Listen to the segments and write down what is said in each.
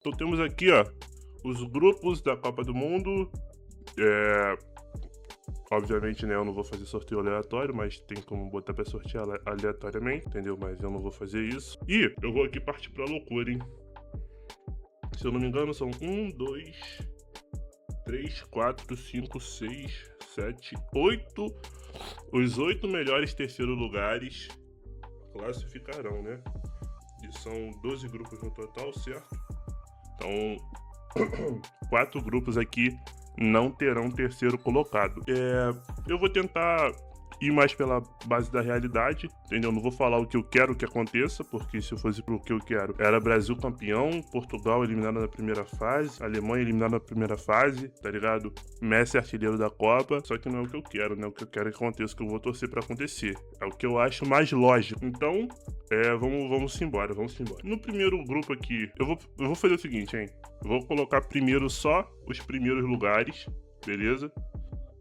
Então temos aqui, ó, os grupos da Copa do Mundo. Obviamente, né, eu não vou fazer sorteio aleatório, mas tem como botar pra sortear aleatoriamente, entendeu? Mas eu não vou fazer isso. E eu vou aqui partir pra loucura, hein? Se eu não me engano, são 3, 4, 5, 6, 7, 8. Os 8 melhores terceiros lugares classificarão, né? E são 12 grupos no total, certo? Então, 4 grupos aqui não terão terceiro colocado. Eu vou tentar ir mais pela base da realidade, entendeu? Não vou falar o que eu quero que aconteça, porque se eu fosse pro que eu quero, era Brasil campeão, Portugal eliminado na primeira fase, Alemanha eliminada na primeira fase, tá ligado? Messi artilheiro da Copa, só que não é o que eu quero, né? O que eu quero que aconteça, o que eu vou torcer pra acontecer. É o que eu acho mais lógico. Então, vamos embora. No primeiro grupo aqui, eu vou fazer o seguinte, hein? Eu vou colocar primeiro só os primeiros lugares, beleza?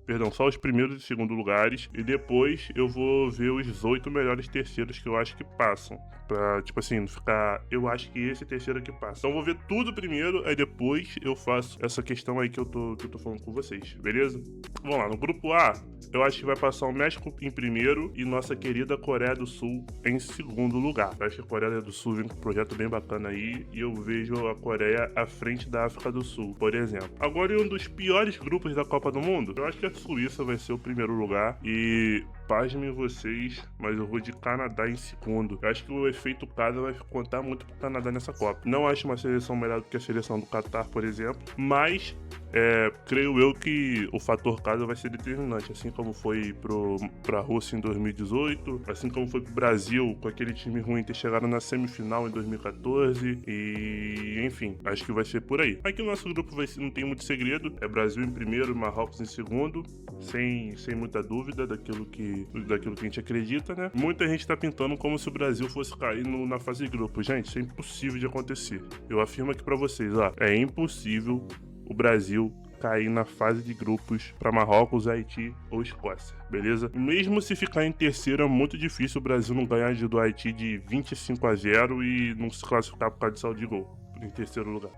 Perdão, só os primeiros e segundo lugares. E depois eu vou ver os 8 melhores terceiros que eu acho que passam. Pra, tipo assim, não ficar. Eu acho que esse terceiro aqui passa. Então eu vou ver tudo primeiro, aí depois eu faço essa questão aí que eu tô falando com vocês, beleza? Vamos lá, no grupo A, eu acho que vai passar o México em primeiro e nossa querida Coreia do Sul em segundo lugar. Eu acho que a Coreia do Sul vem com um projeto bem bacana aí e eu vejo a Coreia à frente da África do Sul, por exemplo. Agora, em um dos piores grupos da Copa do Mundo, eu acho que a Suíça vai ser o primeiro lugar e pasmem vocês, mas eu vou de Canadá em segundo. Eu acho que o efeito casa vai contar muito pro Canadá nessa Copa. Não acho uma seleção melhor do que a seleção do Catar, por exemplo, mas creio eu que o fator casa vai ser determinante, assim como foi pra Rússia em 2018, assim como foi pro Brasil com aquele time ruim ter chegado na semifinal em 2014 e enfim, acho que vai ser por aí. Aqui o nosso grupo não tem muito segredo, é Brasil em primeiro, Marrocos em segundo, sem muita dúvida daquilo que a gente acredita, né? Muita gente tá pintando como se o Brasil fosse cair na fase de grupo. Gente, isso é impossível de acontecer. Eu afirmo aqui pra vocês, ó, é impossível o Brasil cair na fase de grupos para Marrocos, Haiti ou Escócia, beleza? Mesmo se ficar em terceiro, é muito difícil o Brasil não ganhar do Haiti de 25-0 e não se classificar por causa de saldo de gol em terceiro lugar.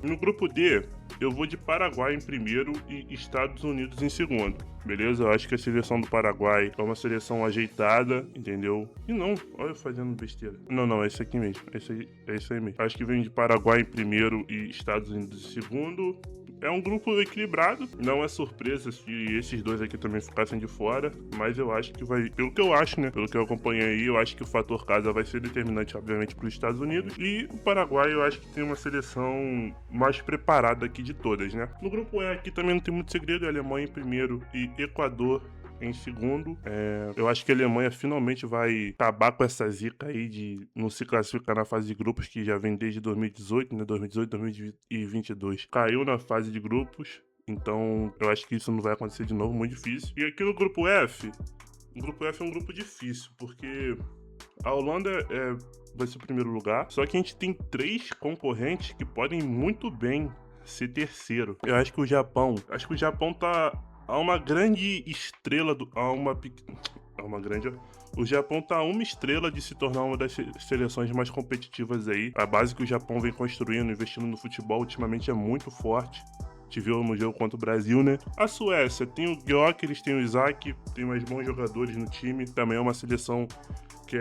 No grupo D, eu vou de Paraguai em primeiro e Estados Unidos em segundo, beleza? Eu acho que a seleção do Paraguai é uma seleção ajeitada, entendeu? E não, olha eu fazendo besteira. Não, é esse aqui mesmo. É isso aí mesmo. Acho que vem de Paraguai em primeiro e Estados Unidos em segundo. É um grupo equilibrado, não é surpresa se esses dois aqui também ficassem de fora, mas eu acho que vai, pelo que eu acho, né, pelo que eu acompanhei aí, eu acho que o fator casa vai ser determinante, obviamente, para os Estados Unidos, e o Paraguai eu acho que tem uma seleção mais preparada aqui de todas, né. No grupo E aqui também não tem muito segredo, é Alemanha em primeiro e Equador em segundo. Eu acho que a Alemanha finalmente vai acabar com essa zica aí de não se classificar na fase de grupos, que já vem desde 2018, né? 2018, 2022. Caiu na fase de grupos, então eu acho que isso não vai acontecer de novo, muito difícil. E aqui no grupo F, o grupo F é um grupo difícil, porque a Holanda vai ser o primeiro lugar, só que a gente tem 3 concorrentes que podem muito bem ser terceiro. Eu acho que o Japão tá há uma grande estrela o Japão tá a uma estrela de se tornar uma das seleções mais competitivas aí. A base que o Japão vem construindo, investindo no futebol, ultimamente é muito forte. Te viu no jogo contra o Brasil, né? A Suécia tem o Gyökeres, tem o Isaac, tem mais bons jogadores no time. Também é uma seleção que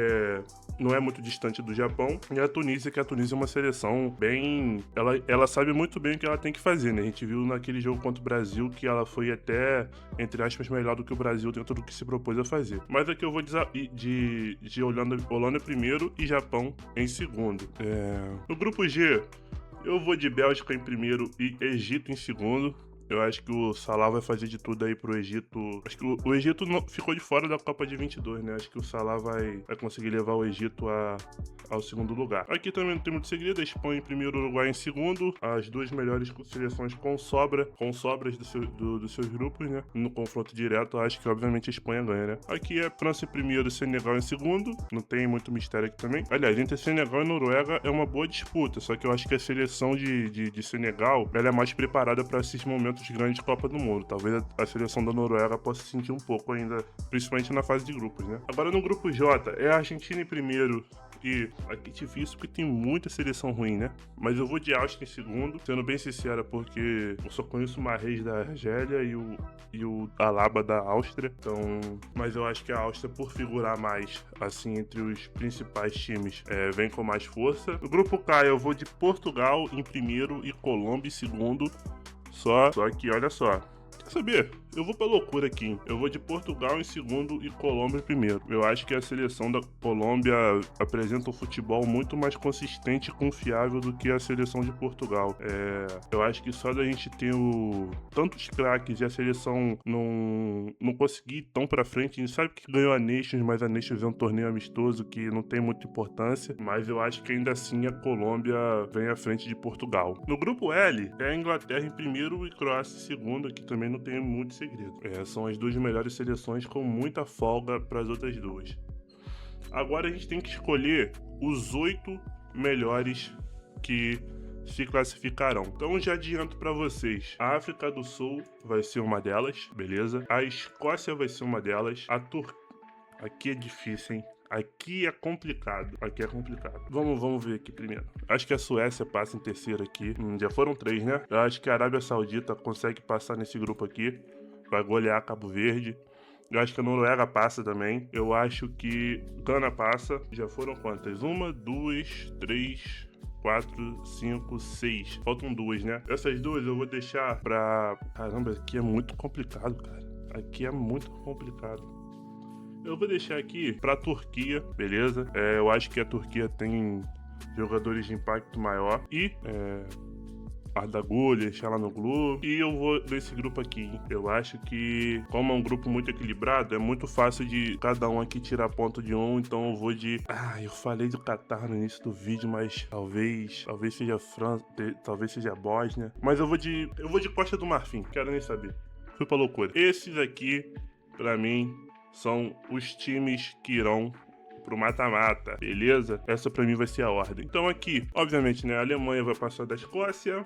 não é muito distante do Japão. E a Tunísia é uma seleção bem... Ela sabe muito bem o que ela tem que fazer, né? A gente viu naquele jogo contra o Brasil que ela foi até, entre aspas, melhor do que o Brasil dentro do que se propôs a fazer. Mas aqui eu vou de Holanda primeiro e Japão em segundo. No grupo G, eu vou de Bélgica em primeiro e Egito em segundo. Eu acho que o Salah vai fazer de tudo aí pro Egito. Acho que o Egito não, ficou de fora da Copa de 22, né? Acho que o Salah vai conseguir levar o Egito ao segundo lugar. Aqui também não tem muito segredo. A Espanha em primeiro, o Uruguai em segundo. As duas melhores seleções com sobras dos seus grupos, né? No confronto direto, acho que obviamente a Espanha ganha, né? Aqui é França em primeiro e Senegal em segundo. Não tem muito mistério aqui também. Aliás, entre Senegal e Noruega é uma boa disputa. Só que eu acho que a seleção de Senegal, ela é mais preparada para esses momentos grandes de Copa do Mundo. Talvez a seleção da Noruega possa sentir um pouco ainda, principalmente na fase de grupos, né? Agora no grupo J, é a Argentina em primeiro E aqui é difícil porque tem muita seleção ruim, né? Mas eu vou de Áustria em segundo, sendo bem sincero, porque eu só conheço o Mahrez da Argélia e o Alaba da Áustria. Então, mas eu acho que a Áustria, por figurar mais, assim, entre os principais times, vem com mais força. No grupo K, eu vou de Portugal em primeiro e Colômbia em segundo. Só que, olha só. Quer saber? Eu vou pra loucura aqui. Eu vou de Portugal em segundo e Colômbia em primeiro. Eu acho que a seleção da Colômbia apresenta um futebol muito mais consistente e confiável do que a seleção de Portugal. Eu acho que só da gente ter tantos craques e a seleção não conseguir ir tão pra frente. A gente sabe que ganhou a Nations, mas a Nations é um torneio amistoso que não tem muita importância. Mas eu acho que ainda assim a Colômbia vem à frente de Portugal. No grupo L, é a Inglaterra em primeiro e Croácia em segundo. Aqui também não tem muito segredo. São as duas melhores seleções com muita folga para as outras duas. Agora a gente tem que escolher os 8 melhores que se classificarão. Então já adianto para vocês, a África do Sul vai ser uma delas, beleza? A Escócia vai ser uma delas. A Turquia... Aqui é difícil, hein? Aqui é complicado. Vamos ver aqui primeiro. Acho que a Suécia passa em terceiro aqui. Já foram 3, né? Eu acho que a Arábia Saudita consegue passar nesse grupo aqui. Vai golear Cabo Verde. Eu acho que a Noruega passa também. Eu acho que Gana passa. Já foram quantas? 1, 2, 3, 4, 5, 6. Faltam 2, né? Essas 2 eu vou deixar pra... Caramba, aqui é muito complicado, cara. Aqui é muito complicado. Eu vou deixar aqui pra Turquia, beleza? Eu acho que a Turquia tem jogadores de impacto maior. E... Arda Güler, Çalhanoğlu. E eu vou nesse grupo aqui, hein? Eu acho que, como é um grupo muito equilibrado, é muito fácil de cada um aqui tirar ponto de um. Então eu vou de... eu falei do Catar no início do vídeo, mas talvez seja França, talvez seja Bósnia. Mas eu vou de Costa do Marfim, quero nem saber. Fui pra loucura. Esses aqui, pra mim, são os times que irão pro mata-mata, beleza? Essa pra mim vai ser a ordem. Então aqui, obviamente, né, a Alemanha vai passar da Escócia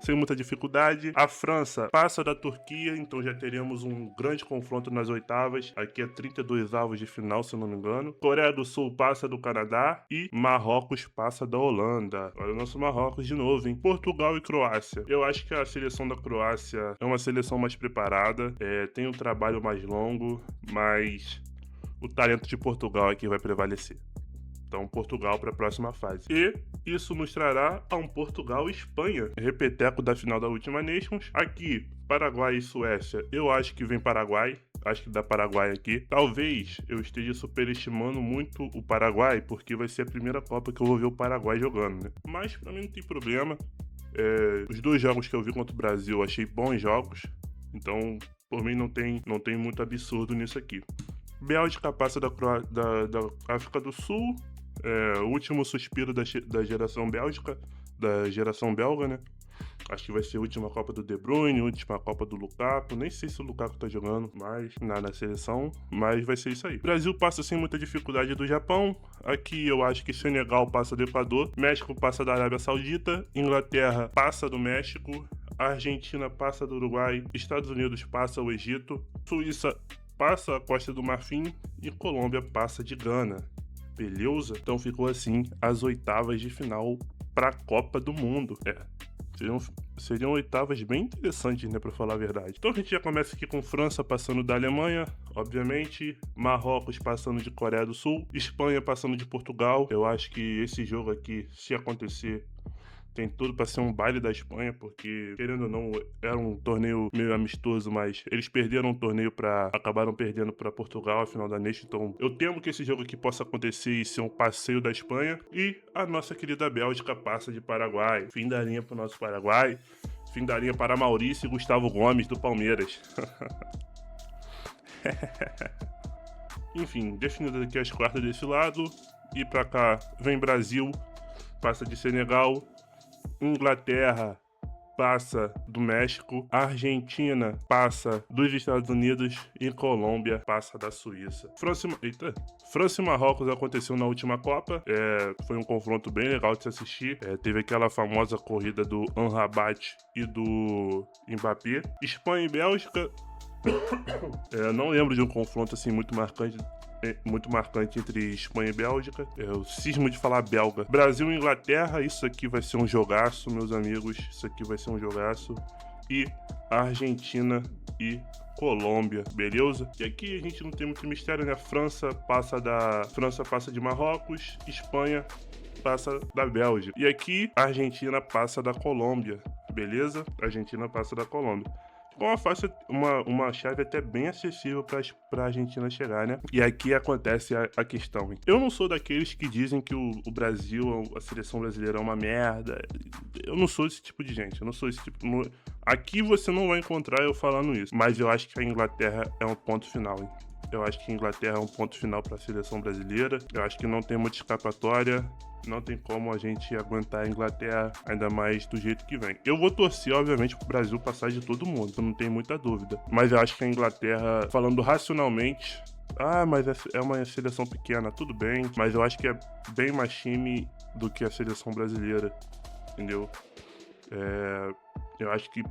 sem muita dificuldade. A França passa da Turquia, então já teremos um grande confronto nas oitavas. Aqui é 32 avos de final, se eu não me engano. Coreia do Sul passa do Canadá e Marrocos passa da Holanda. Olha o nosso Marrocos de novo, hein? Portugal e Croácia. Eu acho que a seleção da Croácia é uma seleção mais preparada, tem um trabalho mais longo, mas o talento de Portugal aqui vai prevalecer. Então, Portugal para a próxima fase. E isso nos trará a um Portugal e Espanha, repeteco da final da última Nations. Aqui, Paraguai e Suécia, eu acho que vem Paraguai. Acho que dá Paraguai aqui. Talvez eu esteja superestimando muito o Paraguai, porque vai ser a primeira Copa que eu vou ver o Paraguai jogando, né? Mas para mim não tem problema. Os 2 jogos que eu vi contra o Brasil eu achei bons jogos. Então, por mim não tem muito absurdo nisso aqui. Bélgica passa da África do Sul. O último suspiro da geração Bélgica, da geração belga, né? Acho que vai ser a última Copa do De Bruyne, última Copa do Lukaku. Nem sei se o Lukaku tá jogando mais na seleção, mas vai ser isso aí. Brasil passa sem muita dificuldade do Japão. Aqui eu acho que Senegal passa do Equador. México passa da Arábia Saudita. Inglaterra passa do México. Argentina passa do Uruguai. Estados Unidos passa o Egito. Suíça passa a Costa do Marfim e Colômbia passa de Gana. Beleza? Então ficou assim as oitavas de final para a Copa do Mundo. Seriam oitavas bem interessantes, né, para falar a verdade. Então a gente já começa aqui com França passando da Alemanha, obviamente, Marrocos passando de Coreia do Sul, Espanha passando de Portugal. Eu acho que esse jogo aqui, se acontecer, tem tudo para ser um baile da Espanha, porque, querendo ou não, era um torneio meio amistoso, mas eles perderam o torneio acabaram perdendo para Portugal, a final da Nations. Então, eu temo que esse jogo aqui possa acontecer e ser um passeio da Espanha. E a nossa querida Bélgica passa de Paraguai. Fim da linha pro nosso Paraguai. Fim da linha para Maurício e Gustavo Gomes, do Palmeiras. Enfim, definidas aqui as quartas desse lado. E pra cá vem Brasil, passa de Senegal. Inglaterra passa do México, Argentina passa dos Estados Unidos e Colômbia passa da Suíça. França e Marrocos aconteceu na última Copa, foi um confronto bem legal de se assistir. Teve aquela famosa corrida do Amrabat e do Mbappé. Espanha e Bélgica, Não lembro de um confronto assim muito marcante entre Espanha e Bélgica. Eu cismo de falar belga. Brasil e Inglaterra, isso aqui vai ser um jogaço, meus amigos. Isso aqui vai ser um jogaço. E Argentina e Colômbia, beleza? E aqui a gente não tem muito mistério, né? França passa de Marrocos, Espanha passa da Bélgica. E aqui a Argentina passa da Colômbia, beleza? A Argentina passa da Colômbia. Uma chave até bem acessível para a Argentina chegar, né? E aqui acontece a questão. Eu não sou daqueles que dizem que o Brasil, a seleção brasileira é uma merda. Eu não sou esse tipo de gente. Eu não sou esse tipo. Aqui você não vai encontrar eu falando isso. Mas eu acho que a Inglaterra é um ponto final, hein? Eu acho que a Inglaterra é um ponto final para a seleção brasileira. Eu acho que não tem muita escapatória. Não tem como a gente aguentar a Inglaterra, ainda mais do jeito que vem. Eu vou torcer, obviamente, pro Brasil passar de todo mundo, não tem muita dúvida. Mas eu acho que a Inglaterra, falando racionalmente, mas é uma seleção pequena, tudo bem. Mas eu acho que é bem mais time do que a seleção brasileira, entendeu? Eu acho que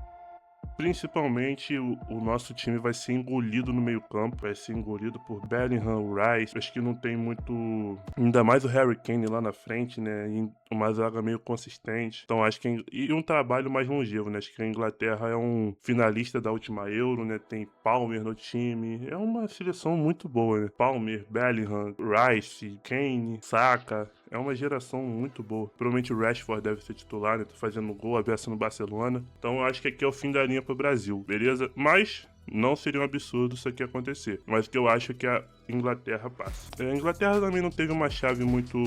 principalmente o nosso time vai ser engolido no meio campo, vai ser engolido por Bellingham, Rice. Acho que não tem muito, ainda mais o Harry Kane lá na frente, né? E uma zaga meio consistente. Então acho que e um trabalho mais longevo, né? Acho que a Inglaterra é um finalista da última Euro, né? Tem Palmer no time. É uma seleção muito boa, né? Palmer, Bellingham, Rice, Kane, Saka. É uma geração muito boa. Provavelmente o Rashford deve ser titular, né? Tá fazendo gol, a beça no Barcelona. Então eu acho que aqui é o fim da linha pro Brasil, beleza? Mas não seria um absurdo isso aqui acontecer. Mas o que eu acho é que a Inglaterra passa. A Inglaterra também não teve uma chave muito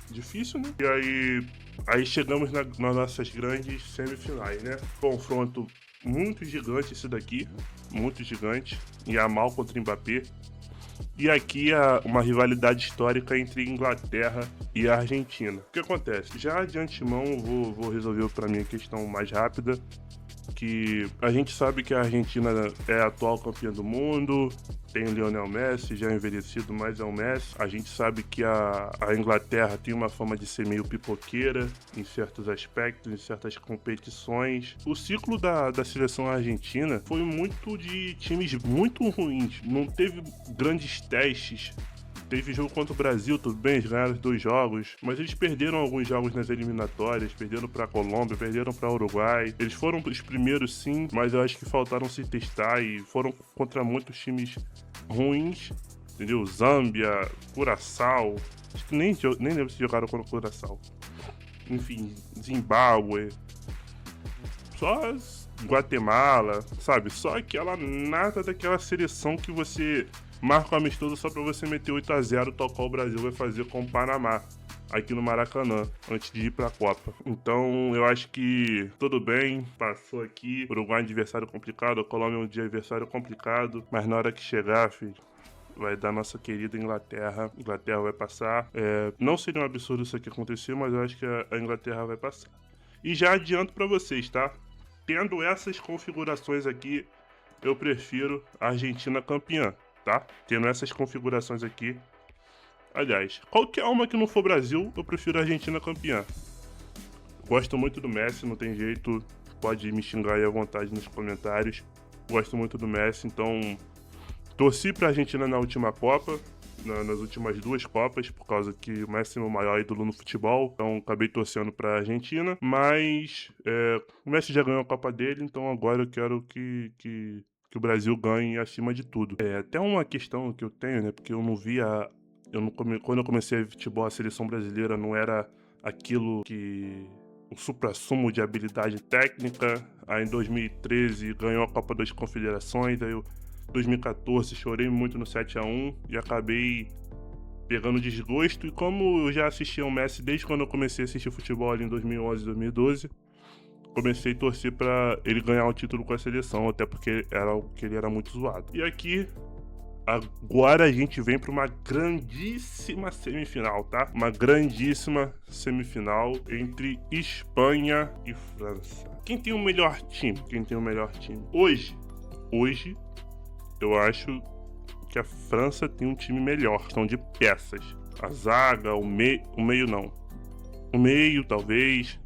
difícil, né? E aí chegamos nas nossas grandes semifinais, né? Confronto muito gigante esse daqui. Muito gigante. Yamal contra Mbappé. E aqui uma rivalidade histórica entre Inglaterra e a Argentina. O que acontece? Já de antemão vou resolver para mim a questão mais rápida, que a gente sabe que a Argentina é a atual campeã do mundo, tem o Lionel Messi, já envelhecido, mas é o Messi. A gente sabe que a Inglaterra tem uma fama de ser meio pipoqueira em certos aspectos, em certas competições. O ciclo da seleção argentina foi muito de times muito ruins, não teve grandes testes. Teve jogo contra o Brasil, tudo bem, eles ganharam os 2 jogos, mas eles perderam alguns jogos nas eliminatórias, perderam pra Colômbia, perderam pra Uruguai. Eles foram os primeiros sim, mas eu acho que faltaram se testar e foram contra muitos times ruins, entendeu? Zâmbia, Curaçao, acho que nem lembro se jogaram contra o Curaçao. Enfim, Zimbábue, só Guatemala, sabe? Só aquela nada daquela seleção que você marca um amistoso só pra você meter 8-0, tal qual o Brasil vai fazer com o Panamá, aqui no Maracanã, antes de ir pra Copa. Então, eu acho que tudo bem, passou aqui. Uruguai é um adversário complicado, a Colômbia é um adversário complicado, mas na hora que chegar, filho, vai dar nossa querida Inglaterra. Inglaterra vai passar. Não seria um absurdo isso aqui acontecer, mas eu acho que a Inglaterra vai passar. E já adianto pra vocês, tá? Tendo essas configurações aqui, eu prefiro a Argentina campeã, tá? Tendo essas configurações aqui. Aliás, qualquer uma que não for Brasil, eu prefiro a Argentina campeã. Gosto muito do Messi, não tem jeito. Pode me xingar aí à vontade nos comentários. Gosto muito do Messi, então torci pra Argentina na última Copa, nas últimas 2 Copas, por causa que o Messi é o maior ídolo no futebol, então acabei torcendo pra Argentina, mas o Messi já ganhou a Copa dele, então agora eu quero que o Brasil ganhe acima de tudo. Até uma questão que eu tenho, né, porque eu não via, quando eu comecei a ver futebol, a seleção brasileira não era aquilo que o suprassumo de habilidade técnica. Aí em 2013 ganhou a Copa das Confederações, aí 2014 chorei muito no 7-1 e acabei pegando desgosto. E como eu já assistia ao Messi desde quando eu comecei a assistir futebol ali em 2011, 2012, comecei a torcer pra ele ganhar o título com a seleção, até porque ele era muito zoado. E aqui, agora a gente vem pra uma grandíssima semifinal, tá? Uma grandíssima semifinal entre Espanha e França. Quem tem o melhor time? Hoje, eu acho que a França tem um time melhor, questão de peças. A zaga, o meio não. O meio, talvez.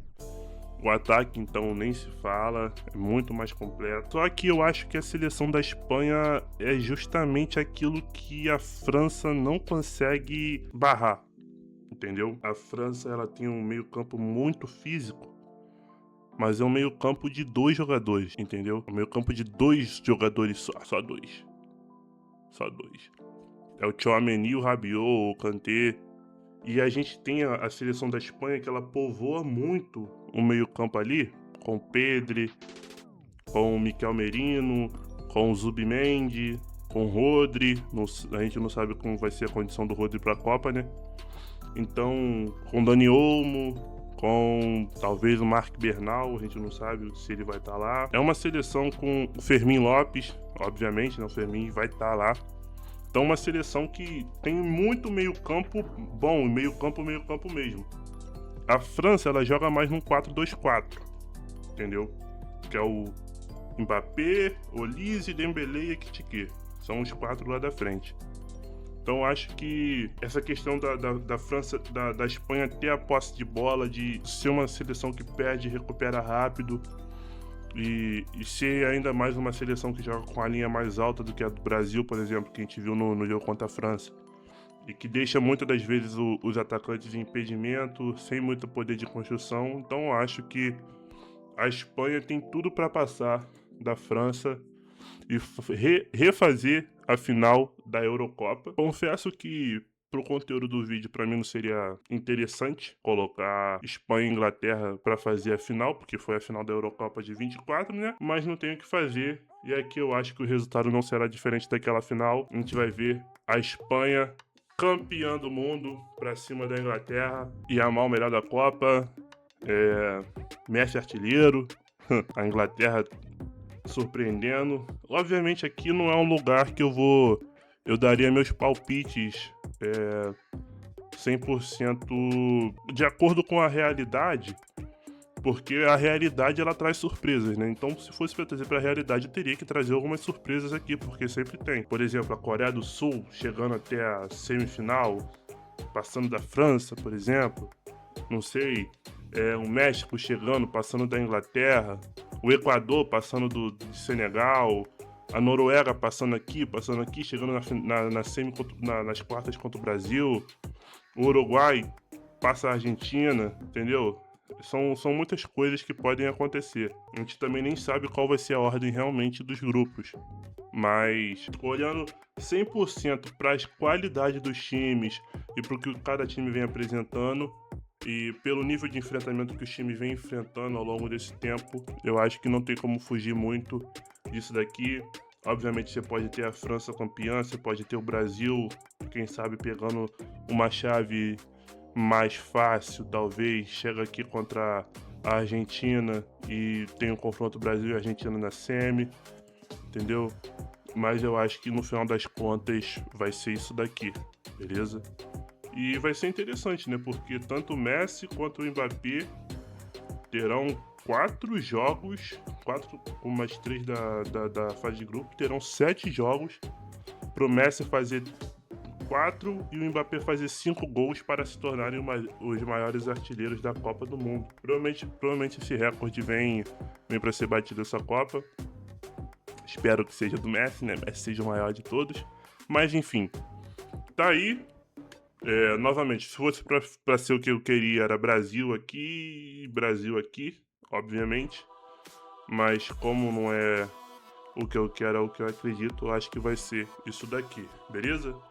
O ataque, então, nem se fala, é muito mais completo. Só que eu acho que a seleção da Espanha é justamente aquilo que a França não consegue barrar, entendeu? A França, ela tem um meio-campo muito físico, mas é um meio-campo de 2 jogadores, entendeu? É um meio-campo de 2 jogadores só 2. Só 2. É o Tchouaméni, o Rabiot, o Kanté. E a gente tem a seleção da Espanha que ela povoa muito o meio-campo ali, com o Pedri, com o Mikel Merino, com o Zubimendi, com o Rodri. A gente não sabe como vai ser a condição do Rodri para a Copa, né? Então, com o Dani Olmo, com talvez o Marc Bernal, a gente não sabe se ele vai estar lá. É uma seleção com o Fermín Lopes, obviamente, né? O Fermín vai estar lá. Então, uma seleção que tem muito meio-campo bom, meio-campo mesmo. A França, ela joga mais num 4-2-4, entendeu? Que é o Mbappé, Olise, Dembélé e Ekitike. São os 4 lá da frente. Então, acho que essa questão da França, da Espanha ter a posse de bola, de ser uma seleção que perde e recupera rápido, e ser ainda mais uma seleção que joga com a linha mais alta do que a do Brasil, por exemplo, que a gente viu no jogo contra a França, e que deixa muitas das vezes os atacantes em impedimento, sem muito poder de construção. Então eu acho que a Espanha tem tudo para passar da França e refazer a final da Eurocopa. Confesso que pro conteúdo do vídeo, para mim não seria interessante colocar Espanha e Inglaterra para fazer a final, porque foi a final da Eurocopa de 24, né? Mas não tenho o que fazer. E aqui eu acho que o resultado não será diferente daquela final. A gente vai ver a Espanha campeã do mundo para cima da Inglaterra. Yamal, melhor da Copa. Messi artilheiro. A Inglaterra surpreendendo. Obviamente aqui não é um lugar que eu daria meus palpites 100% de acordo com a realidade, porque a realidade ela traz surpresas, né? Então, se fosse para trazer para a realidade, eu teria que trazer algumas surpresas aqui, porque sempre tem. Por exemplo, a Coreia do Sul chegando até a semifinal, passando da França, por exemplo. Não sei, o México chegando, passando da Inglaterra, o Equador passando do Senegal, a Noruega passando aqui, chegando nas quartas contra o Brasil, o Uruguai passa a Argentina, entendeu? São muitas coisas que podem acontecer. A gente também nem sabe qual vai ser a ordem realmente dos grupos. Mas olhando 100% para as qualidades dos times e para o que cada time vem apresentando, e pelo nível de enfrentamento que os times vêm enfrentando ao longo desse tempo, eu acho que não tem como fugir muito disso daqui. Obviamente você pode ter a França campeã, você pode ter o Brasil, quem sabe pegando uma chave mais fácil, talvez, chega aqui contra a Argentina e tem um confronto Brasil e Argentina na semi, entendeu? Mas eu acho que no final das contas vai ser isso daqui, beleza? E vai ser interessante, né? Porque tanto o Messi quanto o Mbappé terão 4 jogos, 4 com mais 3 da fase de grupo, terão 7 jogos pro Messi fazer 4 e o Mbappé fazer 5 gols para se tornarem os maiores artilheiros da Copa do Mundo. Provavelmente esse recorde vem para ser batido essa Copa. Espero que seja do Messi, né? Messi seja o maior de todos. Mas enfim, tá aí. Novamente, se fosse pra ser o que eu queria, era Brasil aqui, obviamente. Mas como não é o que eu quero, é o que eu acredito, eu acho que vai ser isso daqui, beleza?